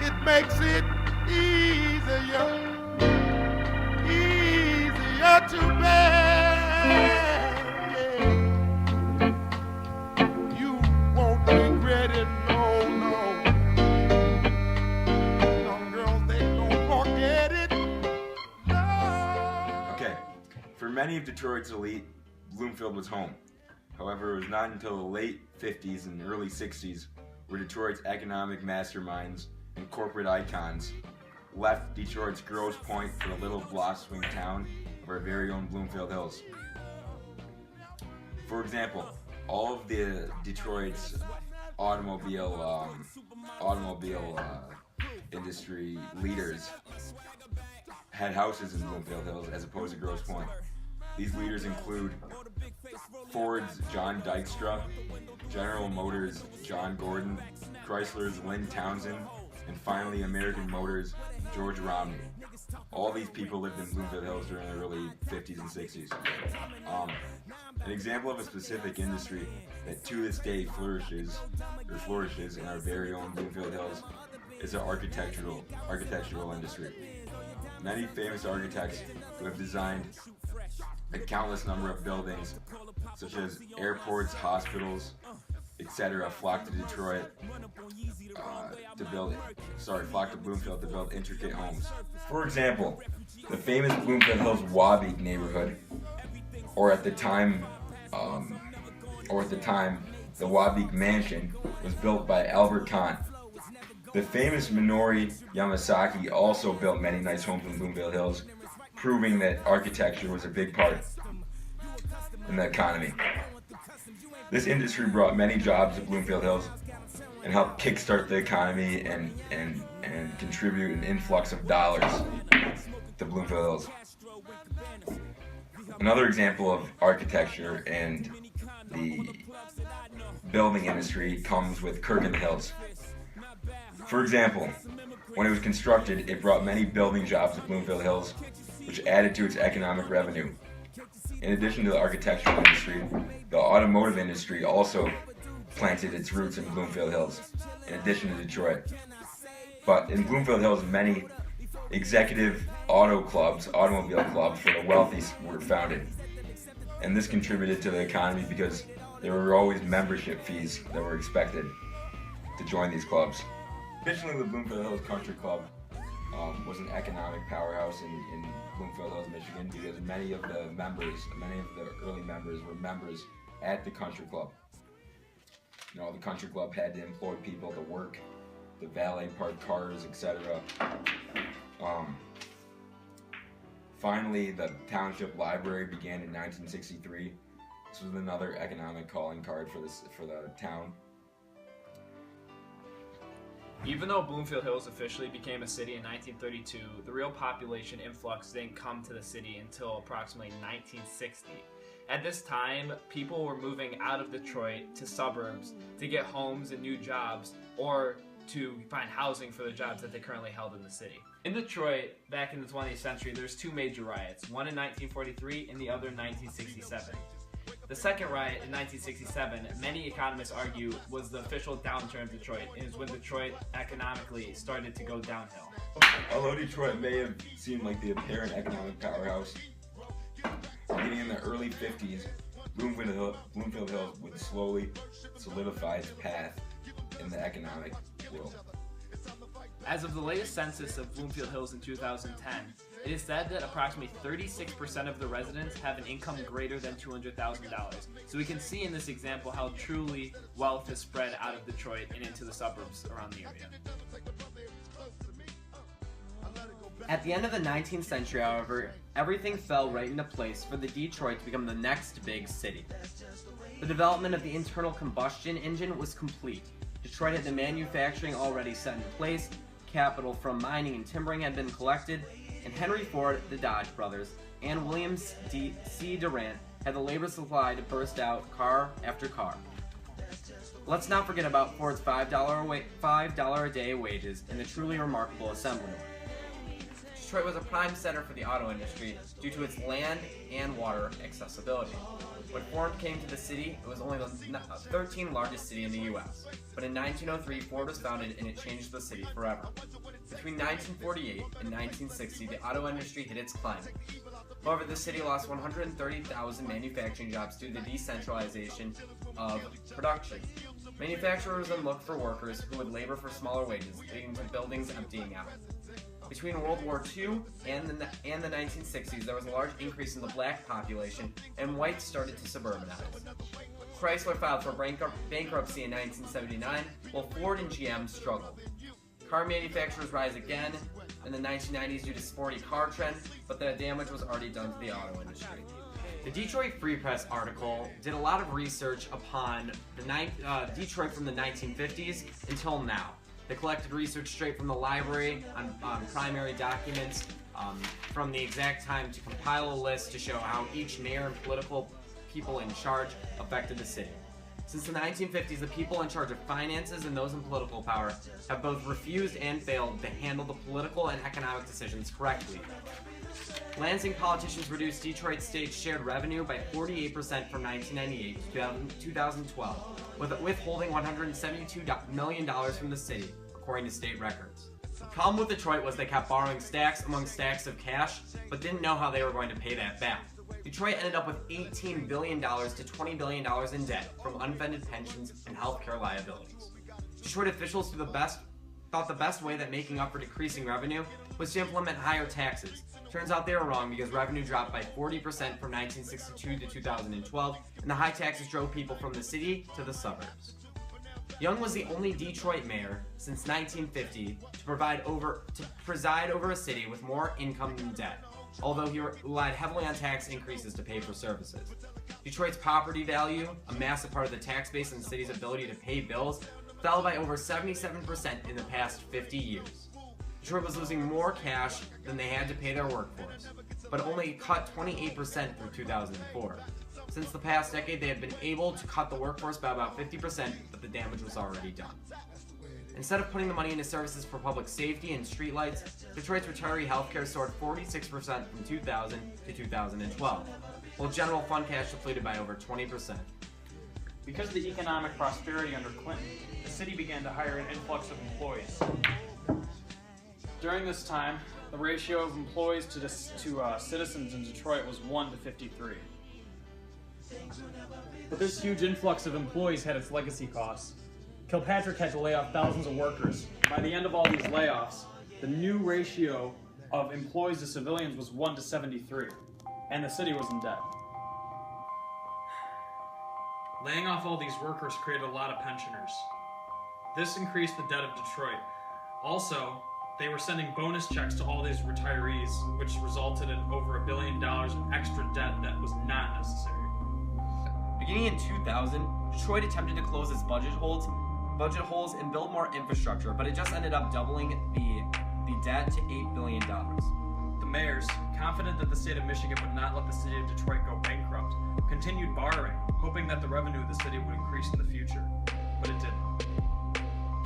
It makes it easier to bear. Yeah. You won't regret it, no, no. Young girls, they don't forget it. No. Okay, for many of Detroit's elite, Bloomfield was home. However, it was not until the late 50s and early 60s where Detroit's economic masterminds and corporate icons left Detroit's Grosse Pointe for the little blossoming town of our very own Bloomfield Hills. For example, all of the Detroit's automobile industry leaders had houses in Bloomfield Hills as opposed to Grosse Pointe. These leaders include Ford's John Dykstra, General Motors' John Gordon, Chrysler's Lynn Townsend, and finally American Motors' George Romney. All these people lived in Bloomfield Hills during the early 50s and 60s. An example of a specific industry that to this day flourishes in our very own Bloomfield Hills is the architectural industry. Many famous architects who have designed a countless number of buildings, such as airports, hospitals, etc., flock to Bloomfield to build intricate homes. For example, the famous Bloomfield Hills Wabic neighborhood, or at the time, the Wabic Mansion, was built by Albert Kahn. The famous Minoru Yamasaki also built many nice homes in Bloomfield Hills, proving that architecture was a big part in the economy. This industry brought many jobs to Bloomfield Hills and helped kickstart the economy and contribute an influx of dollars to Bloomfield Hills. Another example of architecture and the building industry comes with Kirk in the Hills. For example, when it was constructed, it brought many building jobs to Bloomfield Hills, which added to its economic revenue. In addition to the architectural industry, the automotive industry also planted its roots in Bloomfield Hills, in addition to Detroit. But in Bloomfield Hills, many executive automobile clubs for the wealthy were founded. And this contributed to the economy because there were always membership fees that were expected to join these clubs. Additionally, the Bloomfield Hills Country Club was an economic powerhouse in Bloomfield Hills, Michigan, because many of the early members were members at the country club. You know, the country club had to employ people to work, to valet park cars, etc. Finally, the township library began in 1963. This was another economic calling card for the town. Even though Bloomfield Hills officially became a city in 1932, the real population influx didn't come to the city until approximately 1960. At this time, people were moving out of Detroit to suburbs to get homes and new jobs, or to find housing for the jobs that they currently held in the city. In Detroit, back in the 20th century, there's two major riots, one in 1943 and the other in 1967. The second riot in 1967, many economists argue, was the official downturn of Detroit, and is when Detroit economically started to go downhill. Although Detroit may have seemed like the apparent economic powerhouse, beginning in the early 50s, Bloomfield Hills would slowly solidify its path in the economic world. As of the latest census of Bloomfield Hills in 2010, it is said that approximately 36% of the residents have an income greater than $200,000. So we can see in this example how truly wealth is spread out of Detroit and into the suburbs around the area. At the end of the 19th century, however, everything fell right into place for the Detroit to become the next big city. The development of the internal combustion engine was complete. Detroit had the manufacturing already set in place, capital from mining and timbering had been collected, and Henry Ford, the Dodge brothers, and William C. Durant had the labor supply to burst out car after car. Let's not forget about Ford's $5 a day wages and the truly remarkable assembly line. Detroit was a prime center for the auto industry due to its land and water accessibility. When Ford came to the city, it was only the 13th largest city in the U.S. But in 1903, Ford was founded and it changed the city forever. Between 1948 and 1960, the auto industry hit its climate. However, the city lost 130,000 manufacturing jobs due to the decentralization of production. Manufacturers then looked for workers who would labor for smaller wages, leading to buildings emptying out. Between World War II and the 1960s, there was a large increase in the black population, and whites started to suburbanize. Chrysler filed for bankruptcy in 1979, while Ford and GM struggled. Car manufacturers rise again in the 1990s due to sporty car trend, but the damage was already done to the auto industry. The Detroit Free Press article did a lot of research upon Detroit from the 1950s until now. They collected research straight from the library on primary documents from the exact time to compile a list to show how each mayor and political people in charge affected the city. Since the 1950s, the people in charge of finances and those in political power have both refused and failed to handle the political and economic decisions correctly. Lansing politicians reduced Detroit state's shared revenue by 48% from 1998 to 2012, withholding $172 million from the city, according to state records. The problem with Detroit was they kept borrowing stacks among stacks of cash, but didn't know how they were going to pay that back. Detroit ended up with $18 billion to $20 billion in debt from unfunded pensions and healthcare liabilities. Detroit officials thought the best way that making up for decreasing revenue was to implement higher taxes. Turns out they were wrong because revenue dropped by 40% from 1962 to 2012, and the high taxes drove people from the city to the suburbs. Young was the only Detroit mayor since 1950 to preside over a city with more income than debt, although he relied heavily on tax increases to pay for services. Detroit's property value, a massive part of the tax base and the city's ability to pay bills, fell by over 77% in the past 50 years. Detroit was losing more cash than they had to pay their workforce, but only cut 28% through 2004. Since the past decade, they had been able to cut the workforce by about 50%, but the damage was already done. Instead of putting the money into services for public safety and streetlights, Detroit's retiree healthcare soared 46% from 2000 to 2012, while general fund cash depleted by over 20%. Because of the economic prosperity under Clinton, the city began to hire an influx of employees. During this time, the ratio of employees to citizens in Detroit was 1 to 53. But this huge influx of employees had its legacy costs. Kilpatrick had to lay off thousands of workers. By the end of all these layoffs, the new ratio of employees to civilians was 1 to 73, and the city was in debt. Laying off all these workers created a lot of pensioners. This increased the debt of Detroit. Also, they were sending bonus checks to all these retirees, which resulted in over $1 billion of extra debt that was not necessary. Beginning in 2000, Detroit attempted to close its budget holes and build more infrastructure, but it just ended up doubling the debt to $8 billion. The mayors, confident that the state of Michigan would not let the city of Detroit go bankrupt, continued borrowing, hoping that the revenue of the city would increase in the future, but it didn't.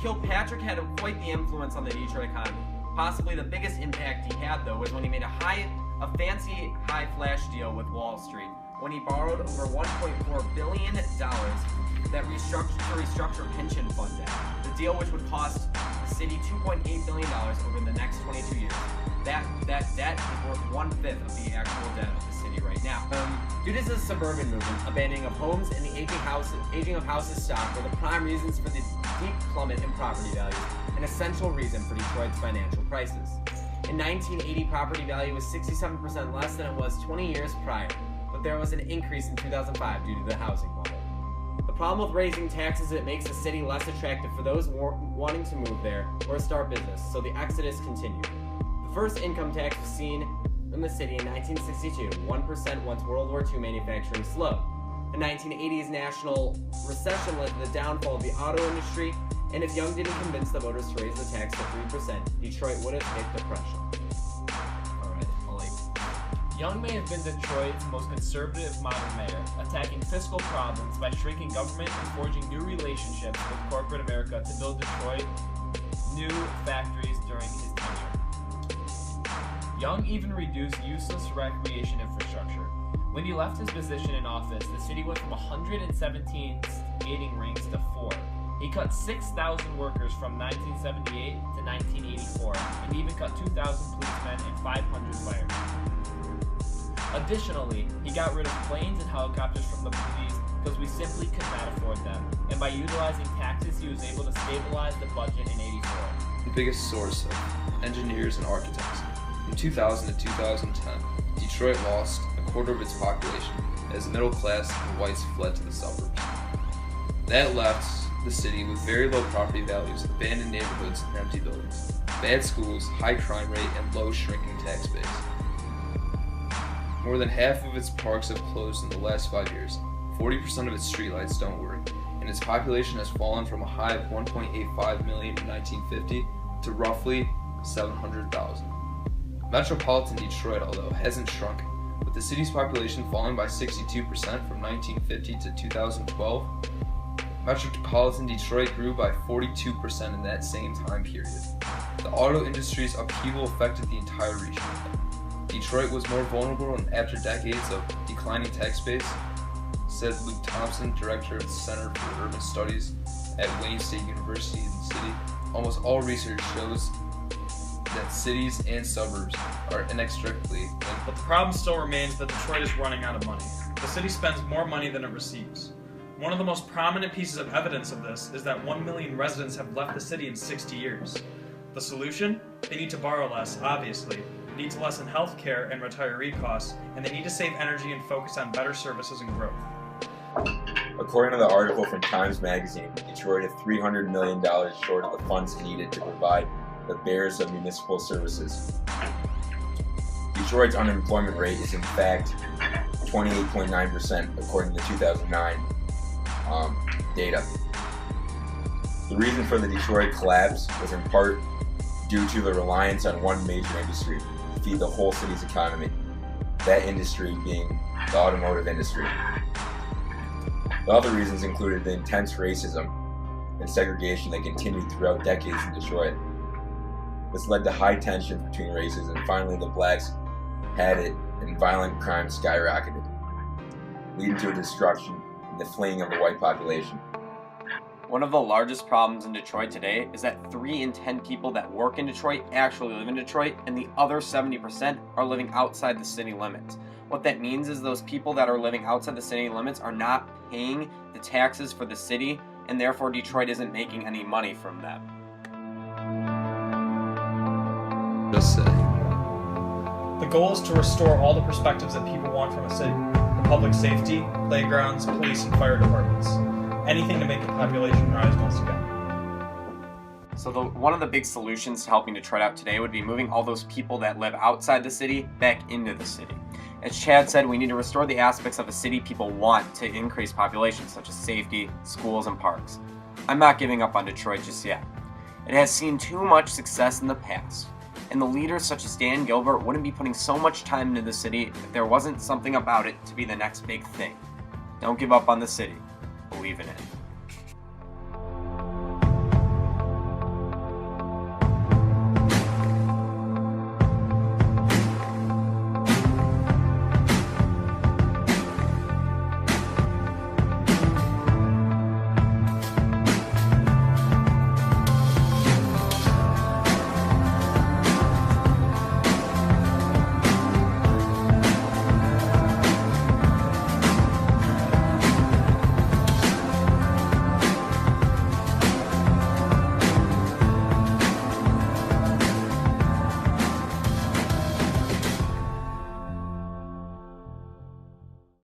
Kilpatrick had quite the influence on the Detroit economy. Possibly the biggest impact he had, though, was when he made a fancy high-flash deal with Wall Street, when he borrowed over $1.4 billion that restructure pension fund debt. The deal, which would cost the city $2.8 billion over the next 22 years. That debt is worth 1/5 of the actual debt of the city right now. Due to the suburban movement, abandoning of homes and the aging of houses stock were the prime reasons for the deep plummet in property values, an essential reason for Detroit's financial crisis. In 1980, property value was 67% less than it was 20 years prior, but there was an increase in 2005 due to the housing bubble. The problem with raising taxes is it makes the city less attractive for those wanting to move there or start business, so the exodus continued. The first income tax was seen in the city in 1962, 1% once World War II manufacturing slowed. The 1980s national recession led to the downfall of the auto industry, and if Young didn't convince the voters to raise the tax to 3%, Detroit would have hit depression. Young may have been Detroit's most conservative modern mayor, attacking fiscal problems by shrinking government and forging new relationships with corporate America to build Detroit new factories during his tenure. Young even reduced useless recreation infrastructure. When he left his position in office, the city went from 117 skating rinks to 4. He cut 6,000 workers from 1978 to 1984, and even cut 2,000 policemen and 500 firemen. Additionally, he got rid of planes and helicopters from the police because we simply could not afford them, and by utilizing taxes, he was able to stabilize the budget in '84. The biggest source of engineers and architects. From 2000 to 2010, Detroit lost a quarter of its population as the middle class and whites fled to the suburbs. That left the city with very low property values, abandoned neighborhoods, and empty buildings, bad schools, high crime rate, and low shrinking tax base. More than half of its parks have closed in the last 5 years, 40% of its streetlights don't work, and its population has fallen from a high of 1.85 million in 1950 to roughly 700,000. Metropolitan Detroit, although, hasn't shrunk, with the city's population falling by 62% from 1950 to 2012. Metropolitan Detroit grew by 42% in that same time period. The auto industry's upheaval affected the entire region. Detroit was more vulnerable and after decades of declining tax base, said Luke Thompson, director of the Center for Urban Studies at Wayne State University in the city. Almost all research shows that cities and suburbs are inextricably linked. But the problem still remains that Detroit is running out of money. The city spends more money than it receives. One of the most prominent pieces of evidence of this is that 1 million residents have left the city in 60 years. The solution? They need to borrow less, obviously. They need to lessen health care and retiree costs, and they need to save energy and focus on better services and growth. According to the article from Times Magazine, Detroit is $300 million short of the funds needed to provide the barest of municipal services. Detroit's unemployment rate is in fact 28.9% according to 2009 data. The reason for the Detroit collapse was in part due to the reliance on one major industry to feed the whole city's economy, that industry being the automotive industry. The other reasons included the intense racism and segregation that continued throughout decades in Detroit. This led to high tensions between races, and finally the blacks had it and violent crime skyrocketed, leading to a destruction and the fleeing of the white population. One of the largest problems in Detroit today is that 3 in 10 people that work in Detroit actually live in Detroit, and the other 70% are living outside the city limits. What that means is those people that are living outside the city limits are not paying the taxes for the city, and therefore Detroit isn't making any money from them. Just say. The goal is to restore all the perspectives that people want from a city. The public safety, playgrounds, police, and fire departments. Anything to make the population rise once again. So one of the big solutions to helping Detroit out today would be moving all those people that live outside the city back into the city. As Chad said, we need to restore the aspects of a city people want to increase population, such as safety, schools, and parks. I'm not giving up on Detroit just yet. It has seen too much success in the past, and the leaders such as Dan Gilbert wouldn't be putting so much time into the city if there wasn't something about it to be the next big thing. Don't give up on the city. Believe in it.